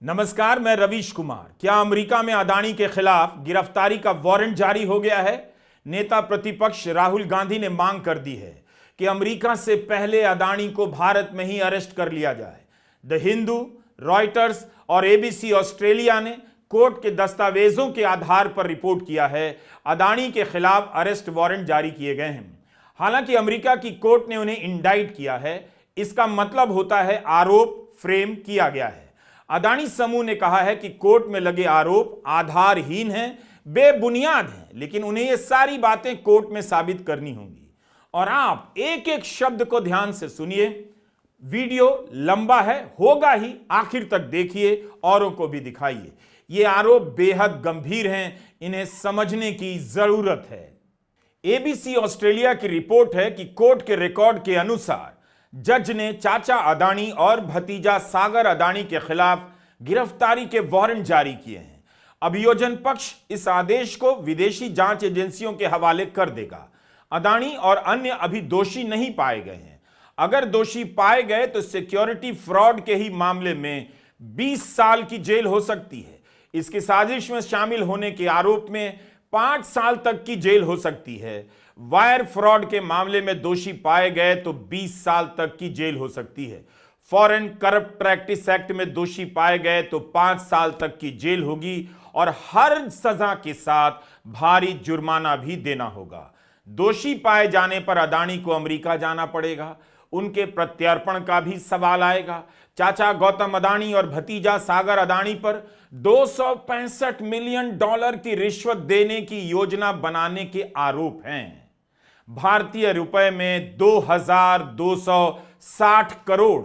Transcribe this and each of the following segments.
नमस्कार, मैं रवीश कुमार। क्या अमेरिका में अदानी के खिलाफ गिरफ्तारी का वारंट जारी हो गया है? नेता प्रतिपक्ष राहुल गांधी ने मांग कर दी है कि अमेरिका से पहले अदानी को भारत में ही अरेस्ट कर लिया जाए। द हिंदू, रॉयटर्स और एबीसी ऑस्ट्रेलिया ने कोर्ट के दस्तावेजों के आधार पर रिपोर्ट किया है अदानी के खिलाफ अरेस्ट वारंट जारी किए गए हैं। हालांकि अमेरिका की कोर्ट ने उन्हें इंडाइट किया है, इसका मतलब होता है आरोप फ्रेम किया गया है। अदानी समूह ने कहा है कि कोर्ट में लगे आरोप आधारहीन हैं, बेबुनियाद हैं, लेकिन उन्हें ये सारी बातें कोर्ट में साबित करनी होंगी। और आप एक एक शब्द को ध्यान से सुनिए। वीडियो लंबा है, होगा ही, आखिर तक देखिए, औरों को भी दिखाइए। ये आरोप बेहद गंभीर हैं, इन्हें समझने की जरूरत है। एबीसी ऑस्ट्रेलिया की रिपोर्ट है कि कोर्ट के रिकॉर्ड के अनुसार जज ने चाचा अदानी और भतीजा सागर अदानी के खिलाफ गिरफ्तारी के वारंट जारी किए हैं। अभियोजन पक्ष इस आदेश को विदेशी जांच एजेंसियों के हवाले कर देगा। अदानी और अन्य अभी दोषी नहीं पाए गए हैं। अगर दोषी पाए गए तो सिक्योरिटी फ्रॉड के ही मामले में 20 साल की जेल हो सकती है। इसकी साजिश में शामिल होने के आरोप में 5 साल तक की जेल हो सकती है। वायर फ्रॉड के मामले में दोषी पाए गए तो 20 साल तक की जेल हो सकती है। फॉरेन करप्ट प्रैक्टिस एक्ट में दोषी पाए गए तो 5 साल तक की जेल होगी और हर सजा के साथ भारी जुर्माना भी देना होगा। दोषी पाए जाने पर अदानी को अमेरिका जाना पड़ेगा। उनके प्रत्यर्पण का भी सवाल आएगा। चाचा गौतम अदानी और भतीजा सागर अदानी पर $265 मिलियन की रिश्वत देने की योजना बनाने के आरोप हैं। भारतीय रुपए में 2260 करोड़।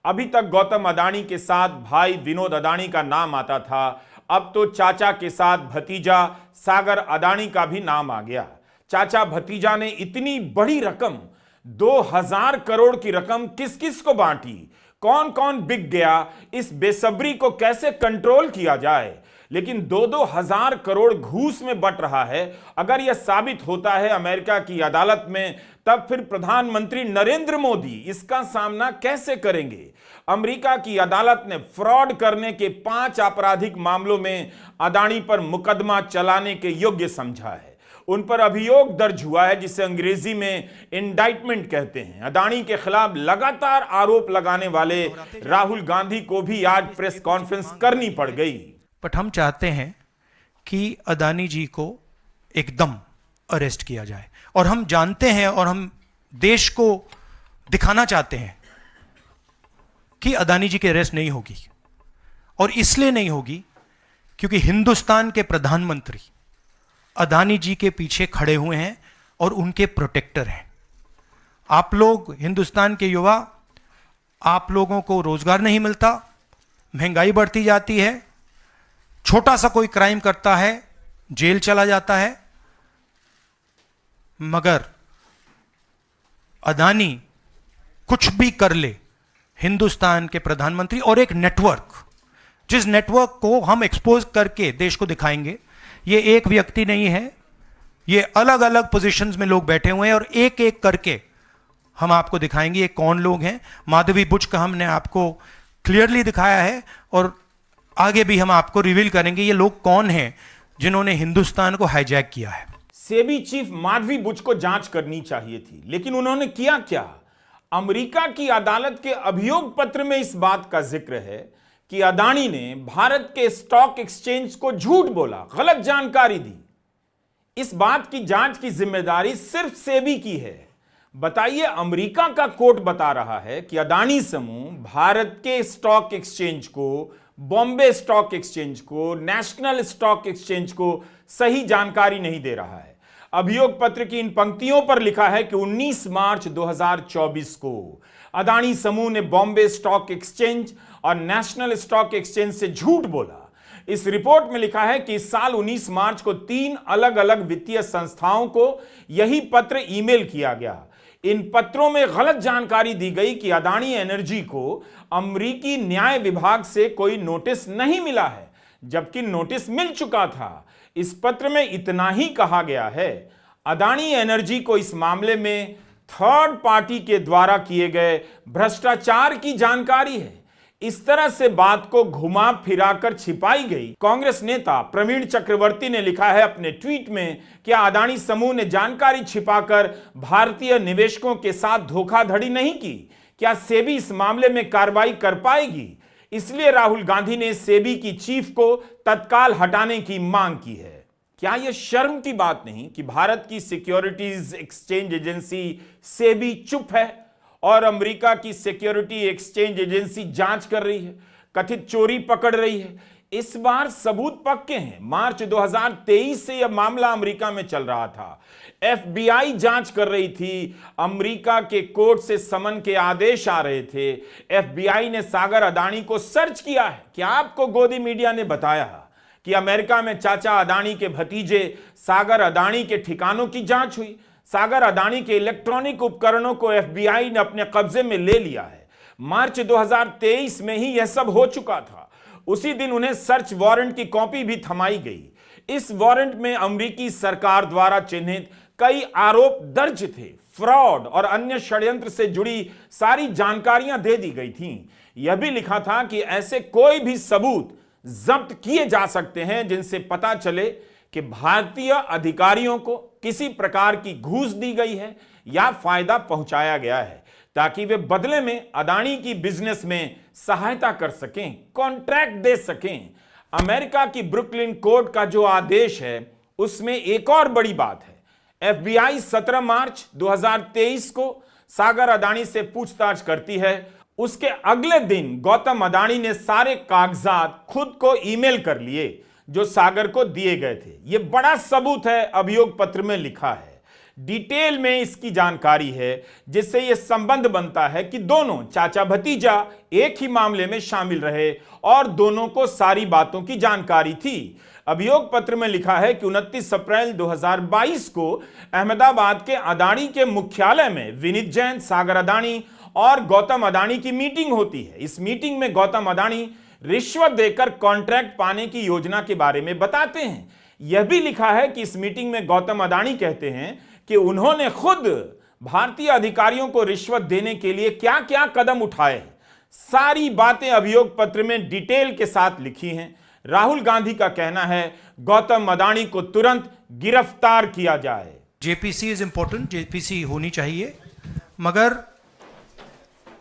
अभी तक गौतम अदानी के साथ भाई विनोद अदानी का नाम आता था, अब तो चाचा के साथ भतीजा सागर अदानी का भी नाम आ गया। चाचा भतीजा ने इतनी बड़ी रकम, 2000 करोड़ की रकम किस किस को बांटी, कौन कौन बिक गया, इस बेसब्री को कैसे कंट्रोल किया जाए। लेकिन 2-2 हजार करोड़ घूस में बट रहा है। अगर यह साबित होता है अमेरिका की अदालत में, तब फिर प्रधानमंत्री नरेंद्र मोदी इसका सामना कैसे करेंगे? अमेरिका की अदालत ने फ्रॉड करने के 5 आपराधिक मामलों में अदानी पर मुकदमा चलाने के योग्य समझा है। उन पर अभियोग दर्ज हुआ है, जिसे अंग्रेजी में इंडाइटमेंट कहते हैं। अदानी के खिलाफ लगातार आरोप लगाने वाले राहुल गांधी को भी आज प्रेस कॉन्फ्रेंस करनी पड़ गई। बट हम चाहते हैं कि अदानी जी को एकदम अरेस्ट किया जाए, और हम जानते हैं और हम देश को दिखाना चाहते हैं कि अदानी जी की अरेस्ट नहीं होगी। और इसलिए नहीं होगी क्योंकि हिंदुस्तान के प्रधानमंत्री अदानी जी के पीछे खड़े हुए हैं और उनके प्रोटेक्टर हैं। आप लोग हिंदुस्तान के युवा, आप लोगों को रोजगार नहीं मिलता, महंगाई बढ़ती जाती है, छोटा सा कोई क्राइम करता है जेल चला जाता है, मगर अदानी कुछ भी कर ले, हिंदुस्तान के प्रधानमंत्री और एक नेटवर्क, जिस नेटवर्क को हम एक्सपोज करके देश को दिखाएंगे। ये एक व्यक्ति नहीं है, ये अलग अलग पोजीशंस में लोग बैठे हुए हैं और एक एक करके हम आपको दिखाएंगे ये कौन लोग हैं। माधवी बुच का हमने आपको क्लियरली दिखाया है और आगे भी हम आपको रिवील करेंगे ये लोग कौन हैं जिन्होंने हिंदुस्तान को हाईजैक किया है। सेबी चीफ माधवी बुच को जांच करनी चाहिए थी, लेकिन उन्होंने किया क्या? अमेरिका की अदालत के अभियोग पत्र में इस बात का जिक्र है कि अदानी ने भारत के स्टॉक एक्सचेंज को झूठ बोला, गलत जानकारी दी। इस बात की जांच की जिम्मेदारी सिर्फ सेबी की है। बताइए, अमेरिका का कोर्ट बता रहा है कि अदानी समूह भारत के स्टॉक एक्सचेंज को, बॉम्बे स्टॉक एक्सचेंज को, नेशनल स्टॉक एक्सचेंज को सही जानकारी नहीं दे रहा है। अभियोग पत्र की इन पंक्तियों पर लिखा है कि 19 मार्च 2024 को अदानी समूह ने बॉम्बे स्टॉक एक्सचेंज और नेशनल स्टॉक एक्सचेंज से झूठ बोला। इस रिपोर्ट में लिखा है कि इस साल 19 मार्च को 3 अलग अलग वित्तीय संस्थाओं को यही पत्र ईमेल किया गया। इन पत्रों में गलत जानकारी दी गई कि अदानी एनर्जी को अमेरिकी न्याय विभाग से कोई नोटिस नहीं मिला है, जबकि नोटिस मिल चुका था। इस पत्र में इतना ही कहा गया है, अदानी एनर्जी को इस मामले में थर्ड पार्टी के द्वारा किए गए भ्रष्टाचार की जानकारी है। इस तरह से बात को घुमा फिराकर छिपाई गई। कांग्रेस नेता प्रवीण चक्रवर्ती ने लिखा है अपने ट्वीट में, क्या अदानी समूह ने जानकारी छिपाकर भारतीय निवेशकों के साथ धोखाधड़ी नहीं की? क्या सेबी इस मामले में कार्रवाई कर पाएगी? इसलिए राहुल गांधी ने सेबी की चीफ को तत्काल हटाने की मांग की है। क्या यह शर्म की बात नहीं कि भारत की सिक्योरिटीज एक्सचेंज एजेंसी सेबी चुप है और अमेरिका की सिक्योरिटी एक्सचेंज एजेंसी जांच कर रही है, कथित चोरी पकड़ रही है? इस बार सबूत पक्के हैं। मार्च 2023 से यह मामला अमेरिका में चल रहा था। एफबीआई जांच कर रही थी, अमेरिका के कोर्ट से समन के आदेश आ रहे थे। एफबीआई ने सागर अदानी को सर्च किया है। क्या आपको गोदी मीडिया ने बताया कि अमेरिका में चाचा अदानी के भतीजे सागर अदानी के ठिकानों की जांच हुई? सागर अदानी के इलेक्ट्रॉनिक उपकरणों को एफबीआई ने अपने कब्जे में ले लिया है। मार्च 2023 में ही यह सब हो चुका था। उसी दिन उन्हें सर्च वारंट की कॉपी भी थमाई गई। इस वारंट में अमेरिकी सरकार द्वारा चिन्हित कई आरोप दर्ज थे। फ्रॉड और अन्य षड्यंत्र से जुड़ी सारी जानकारियां दे दी गई थीं। यह भी लिखा था कि ऐसे कोई भी सबूत जब्त किए जा सकते हैं जिनसे पता चले कि भारतीय अधिकारियों को किसी प्रकार की घूस दी गई है या फायदा पहुंचाया गया है, ताकि वे बदले में अदानी की बिजनेस में सहायता कर सकें, कॉन्ट्रैक्ट दे सकें। अमेरिका की ब्रुकलिन कोर्ट का जो आदेश है उसमें एक और बड़ी बात है। एफबीआई 17 मार्च 2023 को सागर अदानी से पूछताछ करती है। उसके अगले दिन गौतम अदानी ने सारे कागजात खुद को ईमेल कर लिए जो सागर को दिए गए थे। यह बड़ा सबूत है, अभियोग पत्र में लिखा है। डिटेल में इसकी जानकारी है, जिससे यह संबंध बनता है कि दोनों चाचा भतीजा एक ही मामले में शामिल रहे और दोनों को सारी बातों की जानकारी थी। अभियोग पत्र में लिखा है कि 29 अप्रैल 2022 को अहमदाबाद के अदानी के मुख्यालय में विनीत जैन, सागर अदानी और गौतम अदानी की मीटिंग होती है। इस मीटिंग में गौतम अदानी रिश्वत देकर कॉन्ट्रैक्ट पाने की योजना के बारे में बताते हैं। यह भी लिखा है कि इस मीटिंग में गौतम अदानी कहते हैं कि उन्होंने खुद भारतीय अधिकारियों को रिश्वत देने के लिए क्या क्या कदम उठाए। सारी बातें अभियोग पत्र में डिटेल के साथ लिखी हैं। राहुल गांधी का कहना है गौतम अदानी को तुरंत गिरफ्तार किया जाए। जेपीसी इज इंपॉर्टेंट, जेपीसी होनी चाहिए, मगर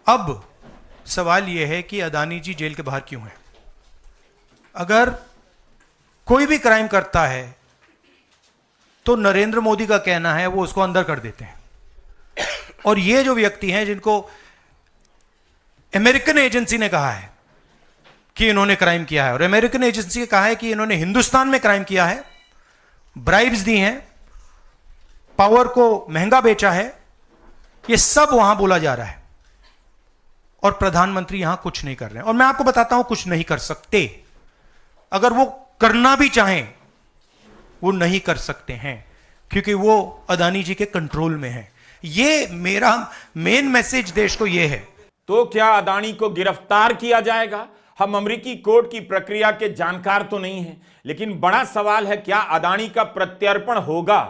अब सवाल यह है कि अदानी जी जेल के बाहर क्यों हैं? अगर कोई भी क्राइम करता है तो नरेंद्र मोदी का कहना है वो उसको अंदर कर देते हैं। और ये जो व्यक्ति हैं जिनको अमेरिकन एजेंसी ने कहा है कि इन्होंने क्राइम किया है, और अमेरिकन एजेंसी ने कहा है कि इन्होंने हिंदुस्तान में क्राइम किया है, ब्राइब्स दी हैं, पावर को महंगा बेचा है, ये सब वहां बोला जा रहा है और प्रधानमंत्री यहां कुछ नहीं कर रहे हैं। और मैं आपको बताता हूं कुछ नहीं कर सकते। अगर वो करना भी चाहें वो नहीं कर सकते हैं, क्योंकि वो अदानी जी के कंट्रोल में है। ये मेरा मेन मैसेज देश को ये है। तो क्या अदानी को गिरफ्तार किया जाएगा? हम अमेरिकी कोर्ट की प्रक्रिया के जानकार तो नहीं हैं, लेकिन बड़ा सवाल है क्या अदानी का प्रत्यर्पण होगा?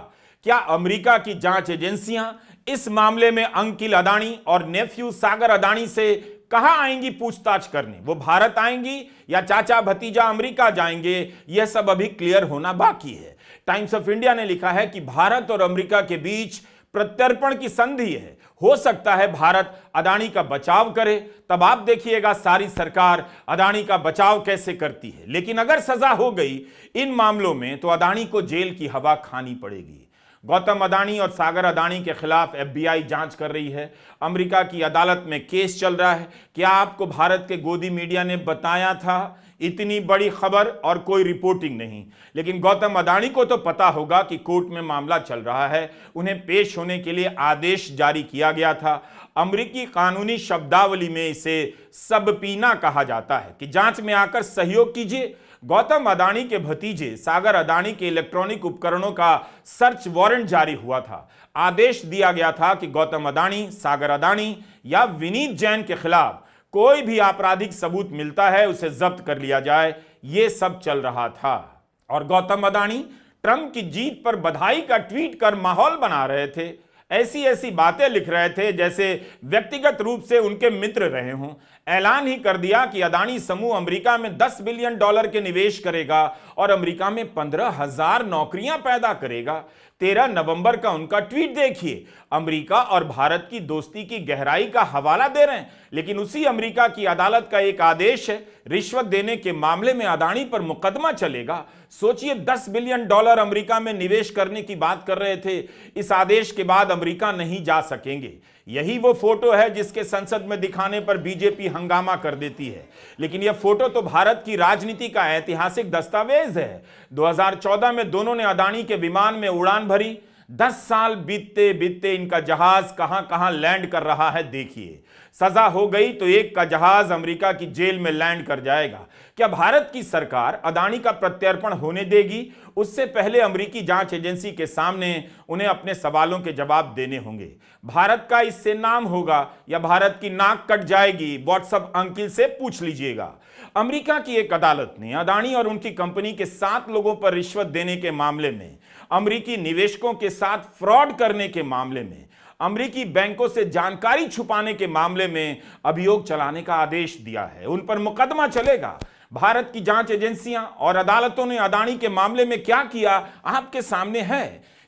क्या अमेरिका की जांच एजेंसियां इस मामले में अंकिल अदानी और नेफ्यू सागर अदानी से कहां आएंगी पूछताछ करने? वो भारत आएंगी या चाचा भतीजा अमेरिका जाएंगे? यह सब अभी क्लियर होना बाकी है। टाइम्स ऑफ इंडिया ने लिखा है कि भारत और अमेरिका के बीच प्रत्यर्पण की संधि है। हो सकता है भारत अदानी का बचाव करे, तब आप देखिएगा सारी सरकार अदानी का बचाव कैसे करती है। लेकिन अगर सजा हो गई इन मामलों में तो अदानी को जेल की हवा खानी पड़ेगी। गौतम अदानी और सागर अदानी के खिलाफ एफबीआई जांच कर रही है। अमेरिका की अदालत में केस चल रहा है। क्या आपको भारत के गोदी मीडिया ने बताया था? इतनी बड़ी खबर और कोई रिपोर्टिंग नहीं। लेकिन गौतम अदानी को तो पता होगा कि कोर्ट में मामला चल रहा है, उन्हें पेश होने के लिए आदेश जारी किया गया था। अमेरिकी कानूनी शब्दावली में इसे सबपीना कहा जाता है कि जांच में आकर सहयोग कीजिए। गौतम अदानी के भतीजे सागर अदानी के इलेक्ट्रॉनिक उपकरणों का सर्च वारंट जारी हुआ था। आदेश दिया गया था कि गौतम अदानी, सागर अदानी या विनीत जैन के खिलाफ कोई भी आपराधिक सबूत मिलता है उसे जब्त कर लिया जाए। यह सब चल रहा था और गौतम अदानी ट्रंप की जीत पर बधाई का ट्वीट कर माहौल बना रहे थे। ऐसी ऐसी बातें लिख रहे थे जैसे व्यक्तिगत रूप से उनके मित्र रहे हों। ऐलान ही कर दिया कि अदानी समूह अमेरिका में $10 बिलियन के निवेश करेगा और अमेरिका में 15,000 नौकरियां पैदा करेगा। 13 नवंबर का उनका ट्वीट देखिए, अमेरिका और भारत की दोस्ती की गहराई का हवाला दे रहे हैं, लेकिन उसी अमेरिका की अदालत का एक आदेश है, रिश्वत देने के मामले में अदानी पर मुकदमा चलेगा। सोचिए, $10 बिलियन अमेरिका में निवेश करने की बात कर रहे थे। इस आदेश के बाद अमेरिका नहीं जा सकेंगे। यही वो फोटो है जिसके संसद में दिखाने पर बीजेपी हंगामा कर देती है, लेकिन यह फोटो तो भारत की राजनीति का ऐतिहासिक दस्तावेज है। 2014 में दोनों ने अदानी के विमान में उड़ान भरी। 10 साल बीतते बीतते इनका जहाज कहां कहां लैंड कर रहा है देखिए। सजा हो गई तो एक का जहाज अमेरिका की जेल में लैंड कर जाएगा। क्या भारत की सरकार अदानी का प्रत्यर्पण होने देगी? उससे पहले अमेरिकी जांच एजेंसी के सामने उन्हें अपने सवालों के जवाब देने होंगे। भारत का इससे नाम होगा या भारत की नाक कट जाएगी, व्हाट्सएप अंकिल से पूछ लीजिएगा। अमेरिका की एक अदालत ने अदानी और उनकी कंपनी के 7 लोगों पर रिश्वत देने के मामले में, अमेरिकी निवेशकों के साथ फ्रॉड करने के मामले में, अमेरिकी बैंकों से जानकारी छुपाने के मामले में अभियोग चलाने का आदेश दिया है। उन पर मुकदमा चलेगा। भारत की जांच एजेंसियां और अदालतों ने अदानी के मामले में क्या किया आपके सामने है।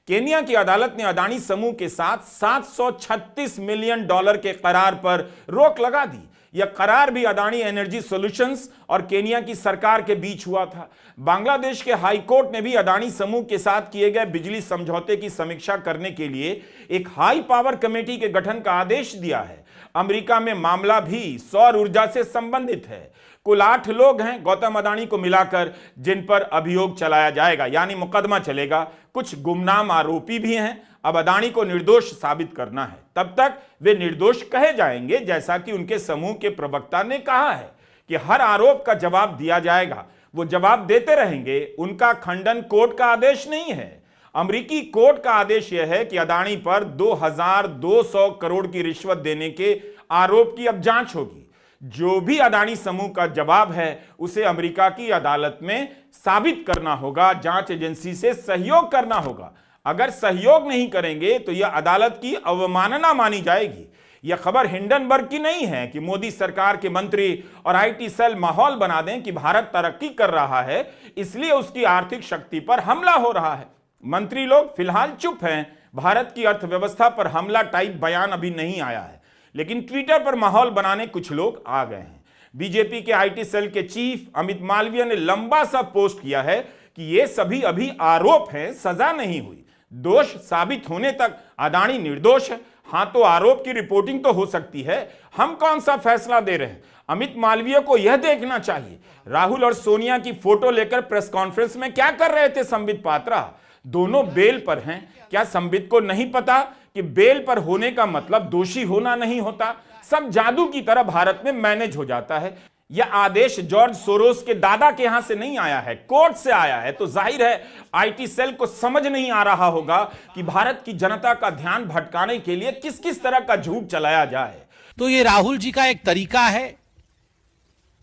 केन्या की अदालत ने अदानी समूह के साथ $736 मिलियन के करार पर रोक लगा दी। यह करार भी अदानी एनर्जी सॉल्यूशंस और केन्या की सरकार के बीच हुआ था। बांग्लादेश के हाई कोर्ट ने भी अदानी समूह के साथ किए गए बिजली समझौते की समीक्षा करने के लिए एक हाई पावर कमेटी के गठन का आदेश दिया है। अमेरिका में मामला भी सौर ऊर्जा से संबंधित है। कुल 8 लोग हैं गौतम अदानी को मिलाकर जिन पर अभियोग चलाया जाएगा, यानी मुकदमा चलेगा। कुछ गुमनाम आरोपी भी हैं। अब अदानी को निर्दोष साबित करना है, तब तक वे निर्दोष कहे जाएंगे, जैसा कि उनके समूह के प्रवक्ता ने कहा है कि हर आरोप का जवाब दिया जाएगा। वो जवाब देते रहेंगे। उनका खंडन कोर्ट का आदेश नहीं है। अमेरिकी कोर्ट का आदेश यह है कि अदानी पर 2,200 करोड़ की रिश्वत देने के आरोप की अब जांच होगी। जो भी अदानी समूह का जवाब है उसे अमेरिका की अदालत में साबित करना होगा, जांच एजेंसी से सहयोग करना होगा। अगर सहयोग नहीं करेंगे तो यह अदालत की अवमानना मानी जाएगी। यह खबर हिंडनबर्ग की नहीं है कि मोदी सरकार के मंत्री और आईटी सेल माहौल बना दें कि भारत तरक्की कर रहा है, इसलिए उसकी आर्थिक शक्ति पर हमला हो रहा है। मंत्री लोग फिलहाल चुप हैं। भारत की अर्थव्यवस्था पर हमला टाइप बयान अभी नहीं आया है, लेकिन ट्विटर पर माहौल बनाने कुछ लोग आ गए हैं। बीजेपी के आईटी सेल के चीफ अमित मालवीय ने लंबा सा पोस्ट किया है कि ये सभी अभी आरोप हैं, सजा नहीं हुई। दोष साबित होने तक अदानी निर्दोष है। हां, तो आरोप की रिपोर्टिंग तो हो सकती है, हम कौन सा फैसला दे रहे हैं। अमित मालवीय को यह देखना चाहिए, राहुल और सोनिया की फोटो लेकर प्रेस कॉन्फ्रेंस में क्या कर रहे थे संबित पात्रा। दोनों बेल पर हैं। क्या संबित को नहीं पता कि बेल पर होने का मतलब दोषी होना नहीं होता? सब जादू की तरह भारत में मैनेज हो जाता है। यह आदेश जॉर्ज सोरोस के दादा के यहां से नहीं आया है, कोर्ट से आया है। तो जाहिर है आईटी सेल को समझ नहीं आ रहा होगा कि भारत की जनता का ध्यान भटकाने के लिए किस किस तरह का झूठ चलाया जाए। तो ये राहुल जी का एक तरीका है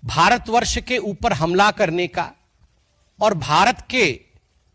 भारतवर्ष के ऊपर हमला करने का और भारत के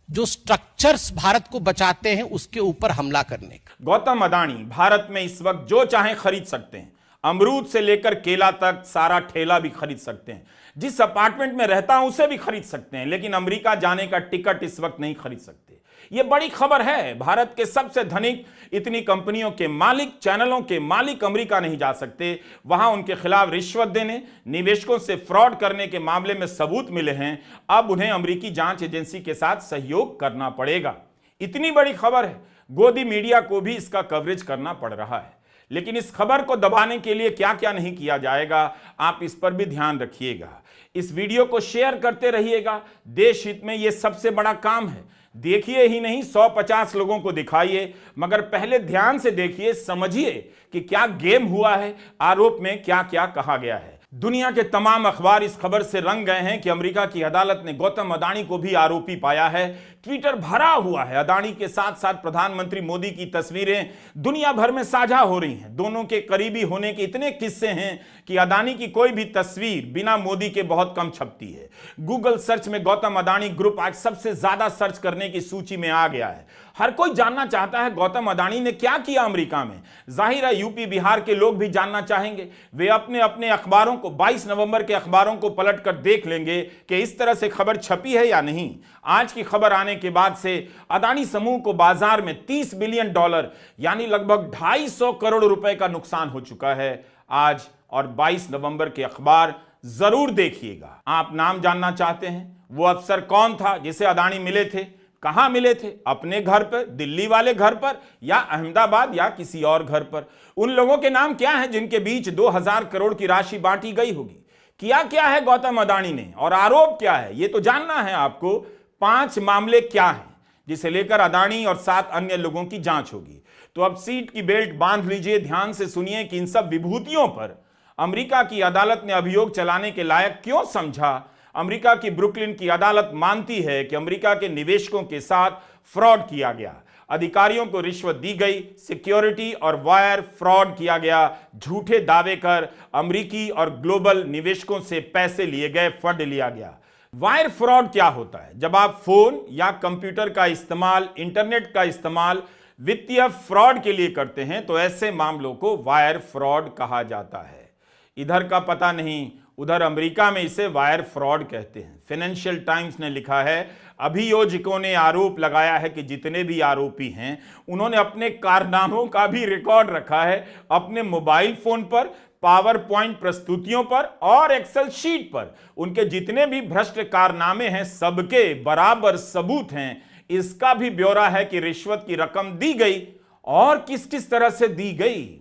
जो स्ट्रक्चर्स भारत को बचाते हैं उसके ऊपर हमला करने का। गौतम अदानी भारत में इस वक्त जो चाहे खरीद सकते हैं। अमरूद से लेकर केला तक सारा ठेला भी खरीद सकते हैं। जिस अपार्टमेंट में रहता हूं उसे भी खरीद सकते हैं, लेकिन अमेरिका जाने का टिकट इस वक्त नहीं खरीद सकते। यह बड़ी खबर है। भारत के सबसे धनिक, इतनी कंपनियों के मालिक, चैनलों के मालिक अमेरिका नहीं जा सकते। वहां उनके खिलाफ रिश्वत देने, निवेशकों से फ्रॉड करने के मामले में सबूत मिले हैं। अब उन्हें अमेरिकी जांच एजेंसी के साथ सहयोग करना पड़ेगा। इतनी बड़ी खबर है, गोदी मीडिया को भी इसका कवरेज करना पड़ रहा है। लेकिन इस खबर को दबाने के लिए क्या क्या नहीं किया जाएगा, आप इस पर भी ध्यान रखिएगा। इस वीडियो को शेयर करते रहिएगा। देश हित में यह सबसे बड़ा काम है। देखिए ही नहीं, 150 लोगों को दिखाइए, मगर पहले ध्यान से देखिए, समझिए कि क्या गेम हुआ है, आरोप में क्या क्या कहा गया है। दुनिया के तमाम अखबार इस खबर से रंग गए हैं कि अमेरिका की अदालत ने गौतम अदानी को भी आरोपी पाया है ट्विटर भरा हुआ है। अदानी के साथ साथ प्रधानमंत्री मोदी की तस्वीरें दुनिया भर में साझा हो रही हैं। दोनों के करीबी होने के इतने किस्से हैं कि अदानी की कोई भी तस्वीर बिना मोदी के बहुत कम छपती है। गूगल सर्च में गौतम अदानी ग्रुप आज सबसे ज्यादा सर्च करने की सूची में आ गया है। हर कोई जानना चाहता है गौतम अदानी ने क्या किया अमेरिका में। जाहिर है यूपी बिहार के लोग भी जानना चाहेंगे। वे अपने अपने अखबारों को 22 नवंबर के अखबारों को पलट कर देख लेंगे कि इस तरह से खबर छपी है या नहीं। आज की खबर आने के बाद से अदानी समूह को बाजार में $30 बिलियन यानी लगभग 250 करोड़ रुपए का नुकसान हो चुका है आज। और 22 नवंबर के अखबार जरूर देखिएगा। आप नाम जानना चाहते हैं, वो अफसर कौन था जिसे अदानी मिले थे? कहां मिले थे? अपने घर पर, दिल्ली वाले घर पर, या अहमदाबाद या किसी और घर पर? उन लोगों के नाम क्या हैं जिनके बीच 2000 करोड़ की राशि बांटी गई होगी? किया क्या है गौतम अदानी ने और आरोप क्या है, ये तो जानना है आपको। 5 मामले क्या हैं जिसे लेकर अदानी और 7 अन्य लोगों की जांच होगी। तो अब सीट की बेल्ट बांध लीजिए, ध्यान से सुनिए कि इन सब विभूतियों पर अमेरिका की अदालत ने अभियोग चलाने के लायक क्यों समझा। अमेरिका की ब्रुकलिन की अदालत मानती है कि अमेरिका के निवेशकों के साथ फ्रॉड किया गया, अधिकारियों को रिश्वत दी गई, सिक्योरिटी और वायर फ्रॉड किया गया, झूठे दावे कर अमेरिकी और ग्लोबल निवेशकों से पैसे लिए गए, फंड लिया गया। वायर फ्रॉड क्या होता है? जब आप फोन या कंप्यूटर का इस्तेमाल, इंटरनेट का इस्तेमाल वित्तीय फ्रॉड के लिए करते हैं तो ऐसे मामलों को वायर फ्रॉड कहा जाता है। इधर का पता नहीं, उधर अमेरिका में इसे वायर फ्रॉड कहते हैं। फाइनेंशियल टाइम्स ने लिखा है, अभियोजकों ने आरोप लगाया है कि जितने भी आरोपी हैं उन्होंने अपने कारनामों का भी रिकॉर्ड रखा है अपने मोबाइल फोन पर, पावर पॉइंट प्रस्तुतियों पर और एक्सेल शीट पर। उनके जितने भी भ्रष्ट कारनामे हैं सबके बराबर सबूत हैं। इसका भी ब्यौरा है कि रिश्वत की रकम दी गई और किस किस तरह से दी गई।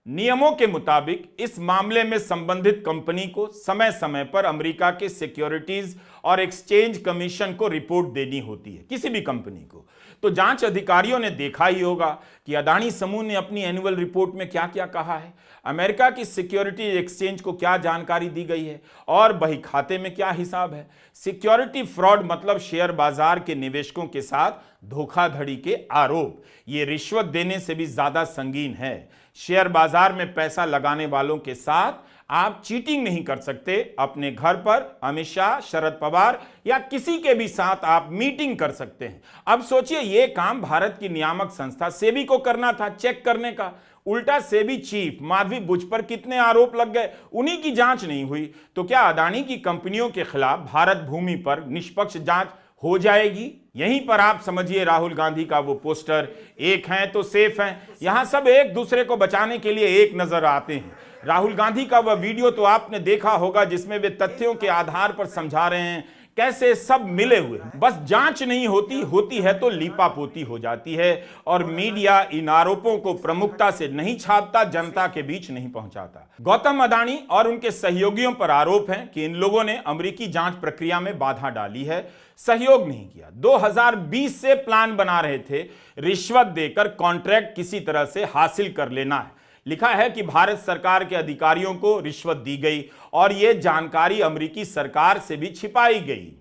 नियमों के मुताबिक इस मामले में संबंधित कंपनी को समय समय पर अमेरिका के सिक्योरिटीज और एक्सचेंज कमीशन को रिपोर्ट देनी होती है, किसी भी कंपनी को। तो जांच अधिकारियों ने देखा ही होगा कि अदानी समूह ने अपनी एनुअल रिपोर्ट में क्या क्या कहा है, अमेरिका की सिक्योरिटी एक्सचेंज को क्या जानकारी दी गई है और बही खाते में क्या हिसाब है। सिक्योरिटी फ्रॉड मतलब शेयर बाजार के निवेशकों के साथ धोखाधड़ी के आरोप। ये रिश्वत देने से भी ज्यादा संगीन है। शेयर बाजार में पैसा लगाने वालों के साथ आप चीटिंग नहीं कर सकते। अपने घर पर अमित शाह, शरद पवार या किसी के भी साथ आप मीटिंग कर सकते हैं। अब सोचिए, यह काम भारत की नियामक संस्था सेबी को करना था, चेक करने का। उल्टा सेबी चीफ माधवी बुच पर कितने आरोप लग गए, उन्हीं की जांच नहीं हुई। तो क्या अदानी की कंपनियों के खिलाफ भारत भूमि पर निष्पक्ष जांच हो जाएगी? यहीं पर आप समझिए राहुल गांधी का वो पोस्टर, एक हैं तो सेफ हैं। यहां सब एक दूसरे को बचाने के लिए एक नजर आते हैं। राहुल गांधी का वह वीडियो तो आपने देखा होगा जिसमें वे तथ्यों के आधार पर समझा रहे हैं कैसे सब मिले हुए। बस जांच नहीं होती है तो लीपापोती हो जाती है और मीडिया इन आरोपों को प्रमुखता से नहीं छापता, जनता के बीच नहीं पहुंचाता। गौतम अदानी और उनके सहयोगियों पर आरोप है कि इन लोगों ने अमेरिकी जांच प्रक्रिया में बाधा डाली है, सहयोग नहीं किया। 2020 से प्लान बना रहे थे रिश्वत देकर कॉन्ट्रैक्ट किसी तरह से हासिल कर लेना है। लिखा है कि भारत सरकार के अधिकारियों को रिश्वत दी गई और यह जानकारी अमेरिकी सरकार से भी छिपाई गई।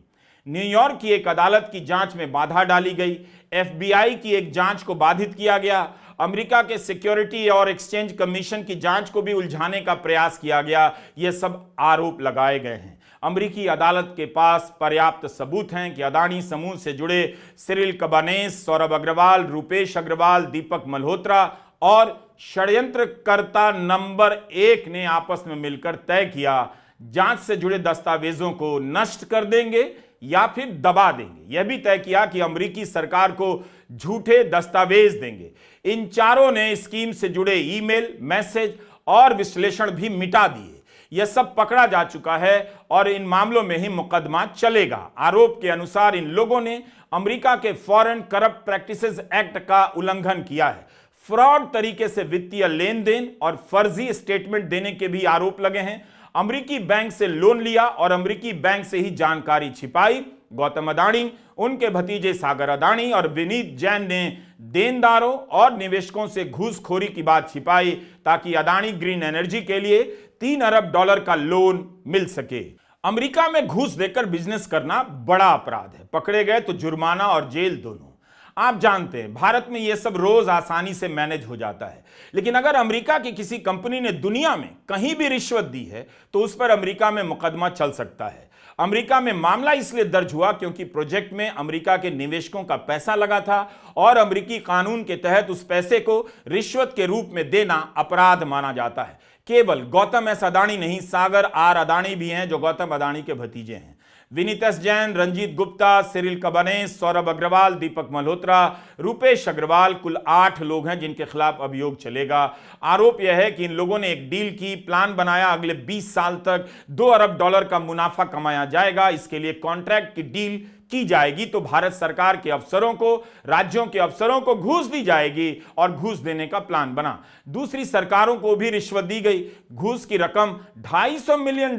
न्यूयॉर्क की एक अदालत की जांच में बाधा डाली गई। FBI की एक जांच को बाधित किया गया। अमेरिका के सिक्योरिटी और एक्सचेंज कमीशन की जांच को भी उलझाने का प्रयास किया गया। यह सब आरोप लगाए गए हैं। अमेरिकी अदालत के पास पर्याप्त सबूत हैं कि अदानी समूह से जुड़े सिरिल कबानेस, सौरभ अग्रवाल, रूपेश अग्रवाल, दीपक मल्होत्रा और षड्यंत्रकर्ता नंबर 1 ने आपस में मिलकर तय किया जांच से जुड़े दस्तावेजों को नष्ट कर देंगे या फिर दबा देंगे। यह भी तय किया कि अमेरिकी सरकार को झूठे दस्तावेज देंगे। इन चारों ने स्कीम से जुड़े ईमेल, मैसेज और विश्लेषण भी मिटा दिए। यह सब पकड़ा जा चुका है और इन मामलों में ही मुकदमा चलेगा। आरोप के अनुसार इन लोगों ने अमेरिका के फॉरेन करप्ट प्रैक्टिसेस एक्ट का उल्लंघन किया है। फ्रॉड तरीके से वित्तीय लेन देन और फर्जी स्टेटमेंट देने के भी आरोप लगे हैं। अमेरिकी बैंक से लोन लिया और अमेरिकी बैंक से ही जानकारी छिपाई। गौतम अदानी, उनके भतीजे सागर अदानी और विनीत जैन ने देनदारों और निवेशकों से घूसखोरी की बात छिपाई ताकि अदानी ग्रीन एनर्जी के लिए $3 अरब का लोन मिल सके। अमेरिका में घूस देकर बिजनेस करना बड़ा अपराध है। पकड़े गए तो जुर्माना और जेल दोनों। आप जानते हैं भारत में यह सब रोज आसानी से मैनेज हो जाता है, लेकिन अगर अमेरिका की किसी कंपनी ने दुनिया में कहीं भी रिश्वत दी है तो उस पर अमेरिका में मुकदमा चल सकता है। अमेरिका में मामला इसलिए दर्ज हुआ क्योंकि प्रोजेक्ट में अमेरिका के निवेशकों का पैसा लगा था और अमेरिकी कानून के तहत उस पैसे को रिश्वत के रूप में देना अपराध माना जाता है। केवल गौतम एस अदानी नहीं, सागर आर अदानी भी हैं जो गौतम अदानी के भतीजे हैं। विनीत एस जैन, रंजीत गुप्ता, सिरिल कबानेस, सौरभ अग्रवाल, दीपक मल्होत्रा, रूपेश अग्रवाल, कुल 8 लोग हैं जिनके खिलाफ अभियोग चलेगा। आरोप यह है कि इन लोगों ने एक डील की, प्लान बनाया, अगले 20 साल तक $2 अरब का मुनाफा कमाया जाएगा। इसके लिए कॉन्ट्रैक्ट की डील की जाएगी तो भारत सरकार के अफसरों को, राज्यों के अफसरों को घूस दी जाएगी और घूस देने का प्लान बना। दूसरी सरकारों को भी रिश्वत दी गई। घूस की रकम $250 मिलियन